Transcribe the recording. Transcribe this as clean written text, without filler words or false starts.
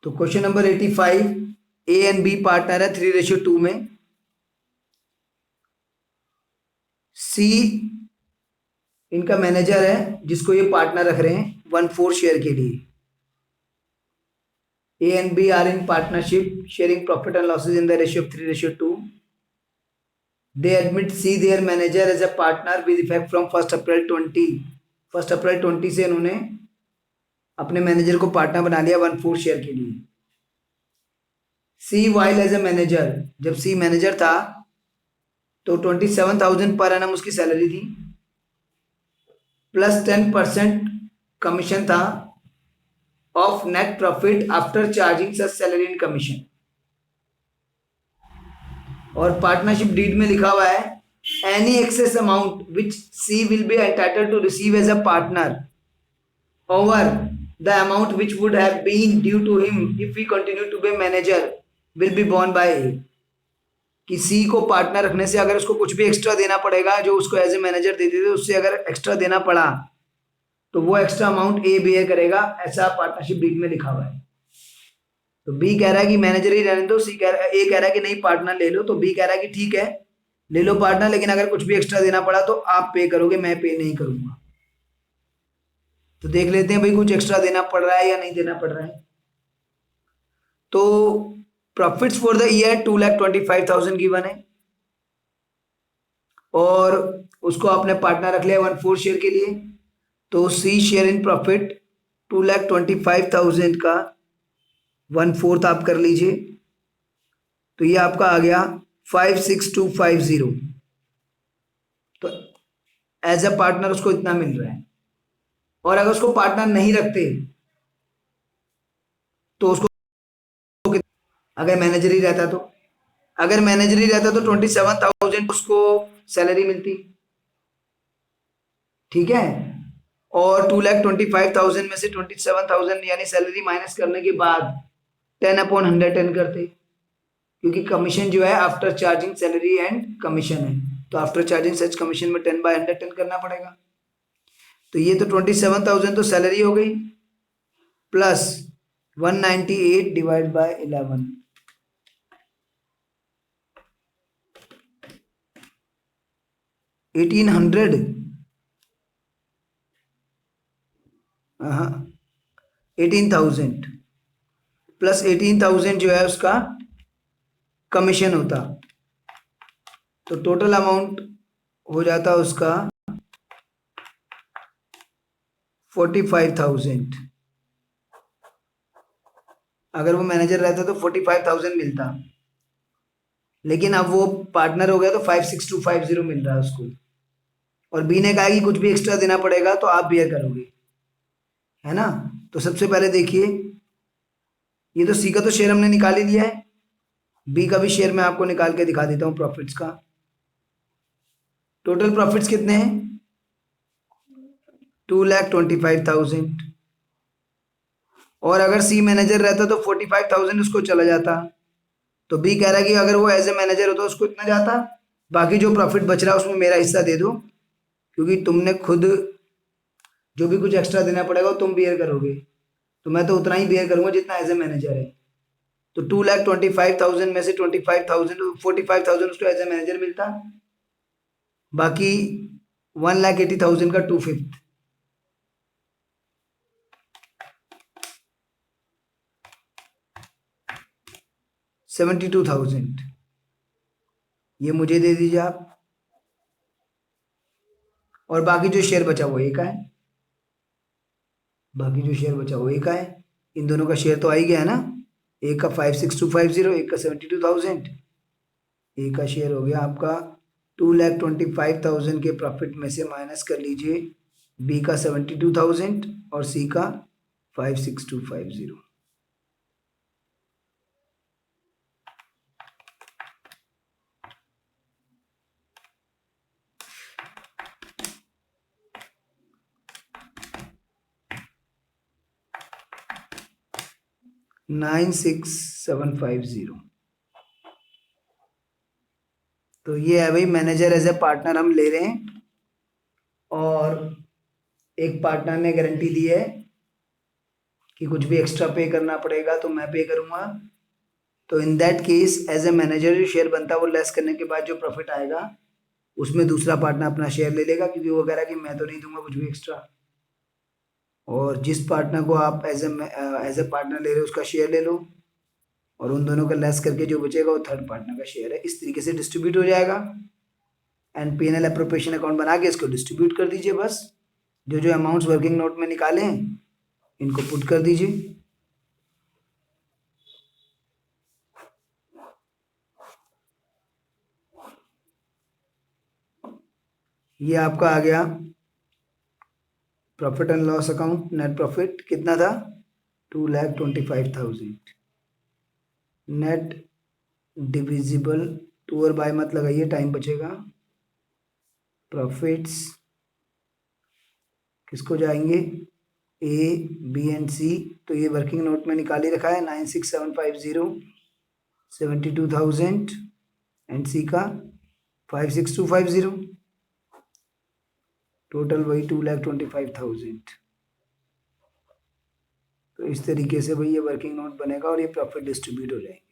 तो question number 85, A and B partner है 3:2 में। सी इनका मैनेजर है जिसको ये पार्टनर रख रहे हैं 1/4 शेयर के लिए। A and B are in partnership, sharing profit and losses in the ratio of 3:2. They admit C their manager as a partner with effect from 1st April 20। 1st April 20 से इन्होंने अपने manager को partner बना लिया 1/4 share के लिए। C while as a manager, जब C manager था तो 27,000 पर एनम उसकी सैलरी थी, प्लस 10% कमीशन था of net profit after charging such salary and commission. और पार्टनरशिप डीड में लिखा हुआ है any excess amount which C will be entitled to receive as a partner over the amount which would have been due to him if he continue to be manager will be borne by ए। कि सी को partner रखने से अगर उसको कुछ भी extra देना पड़ेगा जो उसको एज ए मैनेजर देते थे, उससे अगर एक्स्ट्रा देना पड़ा तो वो एक्स्ट्रा अमाउंट ए बेयर करेगा, ऐसा पार्टनरशिप डीड में लिखा हुआ है। तो बी कह रहा है कि मैनेजर ही रहने दो, सी कह रहा है, ए कह रहा है कि नहीं पार्टनर ले लो, तो बी कह रहा है कि ठीक है ले लो पार्टनर, लेकिन अगर कुछ भी एक्स्ट्रा देना पड़ा तो आप पे करोगे, मैं पे नहीं करूंगा। तो देख लेते हैं भाई कुछ एक्स्ट्रा देना पड़ रहा है या नहीं देना पड़ रहा है। तो profits for the year 2,25,000 given है और उसको आपने पार्टनर रख लिया 1/4 शेयर के लिए। तो सी शेयर इन प्रॉफिट 2,25,000 का 1/4 आप कर लीजिए, तो ये आपका आ गया 56250। तो एज अ पार्टनर उसको इतना मिल रहा है। और अगर उसको पार्टनर नहीं रखते तो उसको, अगर मैनेजर ही रहता तो, अगर मैनेजर ही रहता तो 27,000 उसको सैलरी मिलती, ठीक है। और 2,25,000 में से 27,000 यानी सैलरी माइनस करने के बाद 10/110 करते, क्योंकि कमीशन जो है after charging salary and commission है, तो आफ्टर चार्जिंग सच कमीशन में 10/110 करना पड़ेगा। तो ये तो 27,000 तो सैलरी हो गई, प्लस 198 डिवाइड बाय 11, 1800, हाँ 18,000 प्लस 18,000 जो है उसका कमीशन होता, तो टोटल अमाउंट हो जाता उसका 45,000। अगर वो मैनेजर रहता तो 45,000 मिलता, लेकिन अब वो पार्टनर हो गया तो 56250 मिल रहा है उसको। और बी ने कहा कि कुछ भी एक्स्ट्रा देना पड़ेगा तो आप बेयर करोगे, है ना। तो सबसे पहले देखिए, ये तो सी का तो शेयर हमने निकाल ही लिया है, बी का भी शेयर मैं आपको निकाल के दिखा देता हूँ प्रॉफिट्स का। टोटल प्रॉफिट्स कितने हैं 2,25,000। और अगर सी मैनेजर रहता तो 45,000 उसको चला जाता। तो बी कह रहा है कि अगर वो एज ए मैनेजर होता तो उसको इतना जाता, बाकी जो प्रॉफिट बच रहा है उसमें मेरा हिस्सा दे दो, क्योंकि तुमने खुद जो भी कुछ एक्स्ट्रा देना पड़ेगा तुम बियर करोगे, तो मैं तो उतना ही बियर करूंगा जितना एज ए मैनेजर है। तो 2,25,000 में से 25,000 45,000 उसको एज ए मैनेजर मिलता, बाकी 1,80,000 का 2/5, $72,000 ये मुझे दे दीजिए आप। और बाकी जो शेयर बचा वो एक है, बाकी जो शेयर बचा वो एक है। इन दोनों का शेयर तो आ ही गया है ना, एक का 56250, एक का 72,000। एक का शेयर हो गया आपका 2,25,000 के प्रॉफिट में से माइनस कर लीजिए बी का 72,000 और सी का 56250। 96750। तो ये है भाई मैनेजर एज ए पार्टनर हम ले रहे हैं, और एक पार्टनर ने गारंटी दी है कि कुछ भी एक्स्ट्रा पे करना पड़ेगा तो मैं पे करूँगा, तो in that case as a manager जो शेयर बनता है वो लेस करने के बाद जो प्रॉफिट आएगा उसमें दूसरा पार्टनर अपना शेयर ले लेगा, क्योंकि वो कह रहा है कि मैं तो नहीं दूंगा कुछ भी एक्स्ट्रा। और जिस पार्टनर को आप एज ए पार्टनर ले रहे हो उसका शेयर ले लो, और उन दोनों का लेस करके जो बचेगा वो थर्ड पार्टनर का शेयर है। इस तरीके से डिस्ट्रीब्यूट हो जाएगा। And P N L appropriation account बना के इसको डिस्ट्रीब्यूट कर दीजिए। बस जो जो अमाउंट्स वर्किंग नोट में निकाले इनको पुट कर दीजिए। ये आपका आ गया profit and loss account. Net profit कितना था? 2,25,000। नेट डिविजिबल 2 और बाय मत लगाइए, टाइम बचेगा। प्रॉफिट्स किसको जाएंगे? ए बी एंड सी, तो ये वर्किंग नोट में निकाल ही रखा है 96750 72,000 एंड सी का 56250, टोटल वही 2,25,000। तो इस तरीके से भाई ये वर्किंग नोट बनेगा और ये प्रॉफिट डिस्ट्रीब्यूट हो जाएंगे।